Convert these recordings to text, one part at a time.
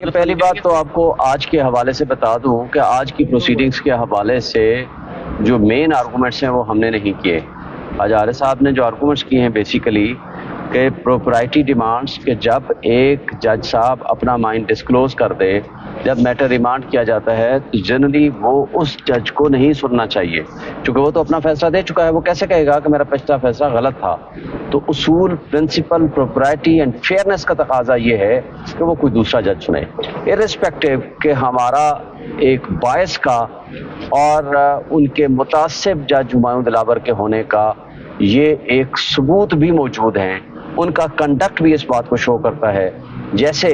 पहली बात तो आपको आज के हवाले से बता दूं कि आज की प्रोसीडिंग्स के हवाले से जो मेन आर्गूमेंट्स हैं वो हमने नहीं किए। आज आर्य साहब ने जो आर्गूमेंट्स किए हैं बेसिकली कि प्रोपराइटी डिमांड्स कि जब एक जज साहब अपना माइंड डिस्क्लोज कर दे, जब मैटर रिमांड किया जाता है तो जनरली वो उस जज को नहीं सुनना चाहिए, क्योंकि वो तो अपना फैसला दे चुका है। वो कैसे कहेगा कि मेरा पिछला फैसला गलत था? तो उसूल, प्रिंसिपल, प्रोपराइटी एंड फेयरनेस का तकाजा ये है कि वो कोई दूसरा जज सुने, इर्रिस्पेक्टिव कि हमारा एक बायस का और उनके मुतासिब जज हुमायूं दिलावर के होने का ये एक सबूत भी मौजूद हैं। उनका कंडक्ट भी इस बात को शो करता है, जैसे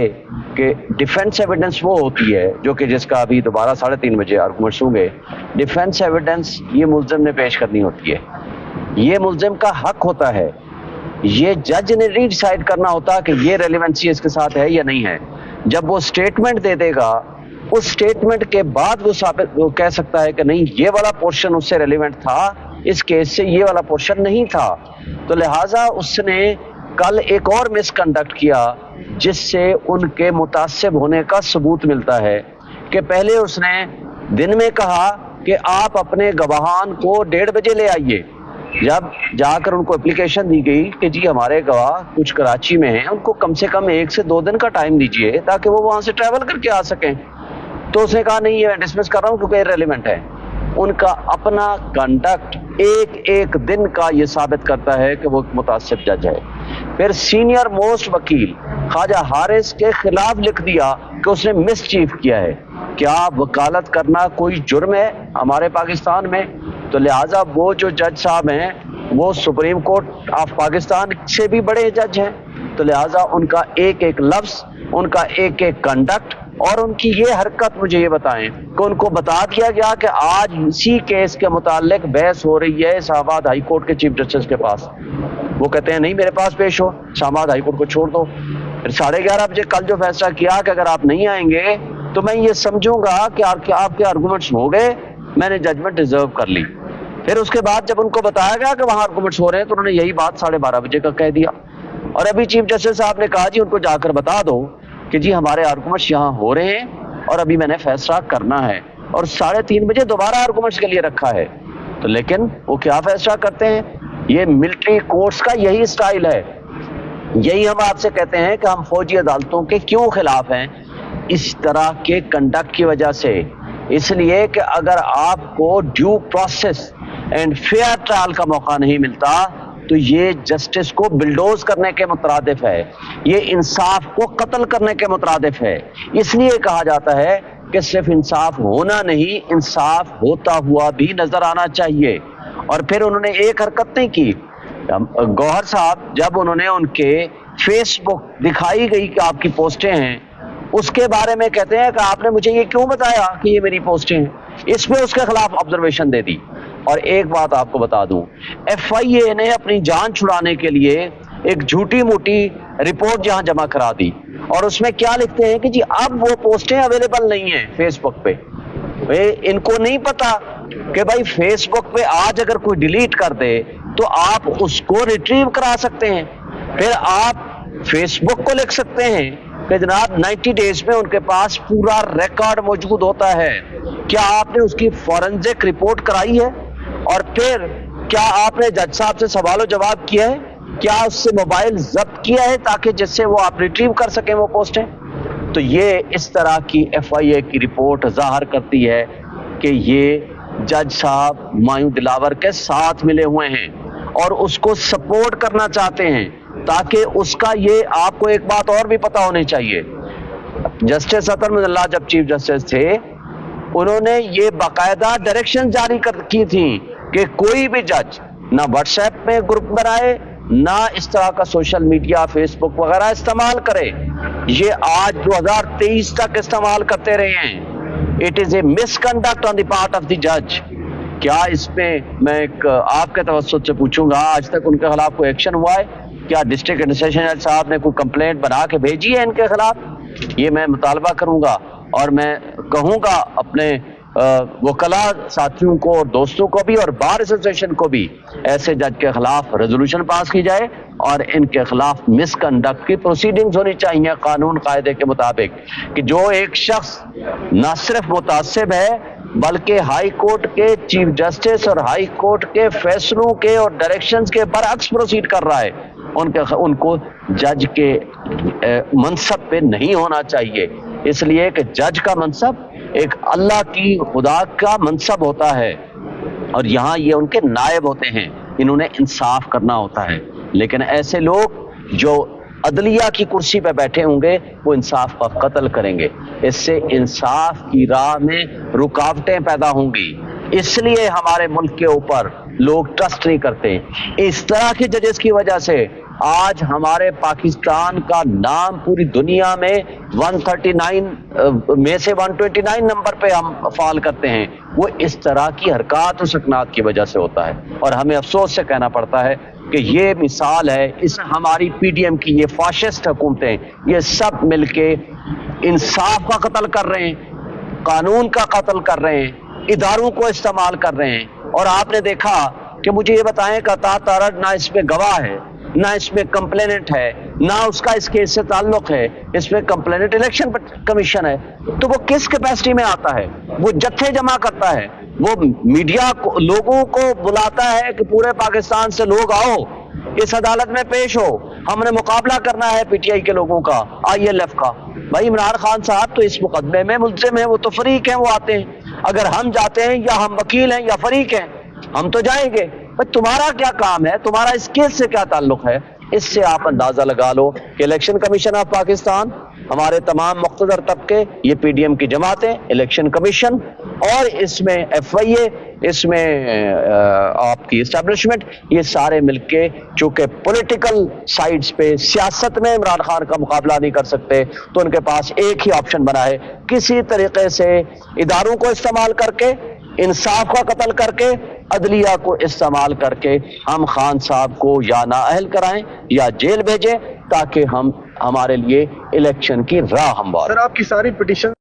कि डिफेंस एविडेंस वो होती है जो कि जिसका अभी दोबारा 3:30 बजे आर्गूमेंट्स होंगे। डिफेंस एविडेंस ये मुल्जिम ने पेश करनी होती है, ये मुल्जिम का हक होता है, ये जज ने डिसाइड करना होता कि ये रेलिवेंसी इसके साथ है या नहीं है। जब वो स्टेटमेंट दे देगा, उस स्टेटमेंट के बाद वो कह सकता है कि नहीं, ये वाला पोर्शन उससे रेलिवेंट था, इस केस से ये वाला पोर्शन नहीं था। तो लिहाजा उसने कल एक और मिसकंडक्ट किया जिससे उनके मुतासिब होने का सबूत मिलता है कि पहले उसने दिन में कहा कि आप अपने गवाहान को 1:30 बजे ले आइए। जब जाकर उनको एप्लीकेशन दी गई कि जी हमारे गवाह कुछ कराची में हैं, उनको कम से कम 1 से 2 दिन का टाइम दीजिए ताकि वो वहां से ट्रैवल करके आ सकें, तो उसने कहा नहीं, ये मैं डिसमिस कर रहा हूं क्योंकि इररिलेवेंट है। उनका अपना कंडक्ट एक एक दिन का ये साबित करता है कि वो मुतासिब जज है। फिर सीनियर मोस्ट वकील ख्वाजा हारिस के खिलाफ लिख दिया कि उसने मिसचीफ किया है। क्या वकालत करना कोई जुर्म है हमारे पाकिस्तान में? तो लिहाजा वो जो जज साहब हैं वो सुप्रीम कोर्ट ऑफ पाकिस्तान से भी बड़े जज हैं, तो लिहाजा उनका एक एक लफ्ज, उनका एक एक कंडक्ट और उनकी ये हरकत, मुझे ये बताएं कि उनको बता दिया गया कि आज इसी केस के मुतालिक बहस हो रही है इस्लामाबाद हाई कोर्ट के चीफ जस्टिस के पास। वो कहते हैं नहीं, मेरे पास पेश हो, इस्लामाबाद हाई कोर्ट को छोड़ दो। फिर 11:30 बजे कल जो फैसला किया कि अगर आप नहीं आएंगे तो मैं ये समझूंगा कि आपके आर्गूमेंट्स हो गए, मैंने जजमेंट रिजर्व कर ली। फिर उसके बाद जब उनको बताया गया कि वहां आर्गूमेंट्स हो रहे हैं तो उन्होंने यही बात 12:30 बजे का कह दिया। और अभी चीफ जस्टिस साहब ने कहा जी उनको जाकर बता दो कि जी हमारे आर्गूमेंट्स यहाँ हो रहे हैं और अभी मैंने फैसला करना है, और 3:30 बजे दोबारा आर्गूमेंट्स के लिए रखा है। तो लेकिन वो क्या फैसला करते हैं? ये मिलिट्री कोर्ट्स का यही स्टाइल है। यही हम आपसे कहते हैं कि हम फौजी अदालतों के क्यों खिलाफ हैं, इस तरह के कंडक्ट की वजह से। इसलिए कि अगर आपको due process and fair trial का मौका नहीं मिलता तो ये जस्टिस को बिल्डोज करने के मुतरादिफ है, ये इंसाफ को कत्ल करने के मुतरादिफ है। इसलिए कहा जाता है कि सिर्फ इंसाफ होना नहीं, इंसाफ होता हुआ भी नजर आना चाहिए। और फिर उन्होंने एक हरकत नहीं की। गौहर साहब जब उन्होंने उनके फेसबुक दिखाई गई कि आपकी पोस्टें हैं, उसके बारे में कहते हैं कि आपने मुझे ये क्यों बताया कि ये मेरी पोस्टें हैं, इसमें उसके खिलाफ ऑब्जर्वेशन दे दी। और एक बात आपको बता दूं, FIA ने अपनी जान छुड़ाने के लिए एक झूठी मूठी रिपोर्ट जहां जमा करा दी, और उसमें क्या लिखते हैं कि जी अब वो पोस्टें अवेलेबल नहीं है फेसबुक पे। इनको नहीं पता कि भाई फेसबुक पे आज अगर कोई डिलीट कर दे तो आप उसको रिट्रीव करा सकते हैं। फिर आप फेसबुक को लिख सकते हैं कि जनाब 90 डेज में उनके पास पूरा रिकॉर्ड मौजूद होता है। क्या आपने उसकी फॉरेंसिक रिपोर्ट कराई है? और फिर क्या आपने जज साहब से सवाल जवाब किया है? क्या उससे मोबाइल जब्त किया है ताकि जिससे वो आप रिट्रीव कर सकें वो पोस्टें? तो ये इस तरह की FIA की रिपोर्ट जाहिर करती है कि ये जज साहब हुमायूं दिलावर के साथ मिले हुए हैं और उसको सपोर्ट करना चाहते हैं, ताकि उसका ये, आपको एक बात और भी पता होनी चाहिए, जस्टिस अतर मुजल्ला जब चीफ जस्टिस थे उन्होंने ये बाकायदा डायरेक्शन जारी की थी कि कोई भी जज ना व्हाट्सएप में ग्रुप बनाए, ना इस तरह का सोशल मीडिया फेसबुक वगैरह इस्तेमाल करे। ये आज 2023 तक इस्तेमाल करते रहे हैं। It is a misconduct on the part of the जज। क्या इसमें मैं एक आपके तवज्जुह से पूछूंगा, आज तक उनके खिलाफ कोई एक्शन हुआ है? क्या डिस्ट्रिक्ट एडमिनिस्ट्रेशन जज साहब ने कोई कंप्लेंट बना के भेजी है इनके खिलाफ? ये मैं मुतालबा करूंगा और मैं कहूंगा अपने वकला साथियों को और दोस्तों को भी और बार एसोसिएशन को भी ऐसे जज के खिलाफ रेजोल्यूशन पास की जाए और इनके खिलाफ मिसकंडक्ट की प्रोसीडिंग्स होनी चाहिए कानून कायदे के मुताबिक, कि जो एक शख्स न सिर्फ मुतासिब है बल्कि हाई कोर्ट के चीफ जस्टिस और हाई कोर्ट के फैसलों के और डायरेक्शंस के बरअक्स प्रोसीड कर रहा है, उनको जज के मनसब पे नहीं होना चाहिए। इसलिए कि जज का मनसब एक अल्लाह की खुदा का मनसब होता है और यहाँ ये उनके नायब होते हैं, इन्होंने इंसाफ करना होता है। लेकिन ऐसे लोग जो अदलिया की कुर्सी पे बैठे होंगे वो इंसाफ का कत्ल करेंगे, इससे इंसाफ की राह में रुकावटें पैदा होंगी। इसलिए हमारे मुल्क के ऊपर लोग ट्रस्ट नहीं करते। इस तरह के जजेस की वजह से आज हमारे पाकिस्तान का नाम पूरी दुनिया में 139 में से 129 नंबर पे हम फाल करते हैं, वो इस तरह की हरकत और सकनात की वजह से होता है। और हमें अफसोस से कहना पड़ता है कि ये मिसाल है इस हमारी पीडीएम की, ये फाशिस्ट हुकूमतें ये सब मिलके इंसाफ का कत्ल कर रहे हैं, कानून का कत्ल कर रहे हैं, इदारों को इस्तेमाल कर रहे हैं। और आपने देखा कि मुझे ये बताएं कि अता तारड़ ना इसमें गवाह है, ना इसमें कंप्लेनेंट है, ना उसका इस केस से ताल्लुक है, इसमें कंप्लेनेंट इलेक्शन कमीशन है, तो वो किस कैपेसिटी में आता है? वो जत्थे जमा करता है, वो मीडिया को, लोगों को बुलाता है कि पूरे पाकिस्तान से लोग आओ, इस अदालत में पेश हो, हमने मुकाबला करना है पीटीआई के लोगों का, ILF का। भाई इमरान खान साहब तो इस मुकदमे में मुल्जिम है, वो तो फरीक हैं, वो आते हैं। अगर हम जाते हैं या हम वकील हैं या फरीक हैं, हम तो जाएंगे। भाई तुम्हारा क्या काम है, तुम्हारा इस केस से क्या ताल्लुक है? इससे आप अंदाजा लगा लो कि इलेक्शन कमीशन ऑफ पाकिस्तान, हमारे तमाम मुख्तदर तबके, ये पीडीएम की जमातें, इलेक्शन कमीशन और इसमें FIA, इसमें आपकी एस्टेब्लिशमेंट, ये सारे मिलके चूंकि पॉलिटिकल साइड्स पे सियासत में इमरान खान का मुकाबला नहीं कर सकते, तो उनके पास एक ही ऑप्शन बना है, किसी तरीके से इदारों को इस्तेमाल करके, इंसाफ का कत्ल करके, अदलिया को इस्तेमाल करके हम खान साहब को या नाअहल कराएं या जेल भेजें, ताकि हम हमारे लिए इलेक्शन की राह हमवार। सर आपकी सारी पिटीशन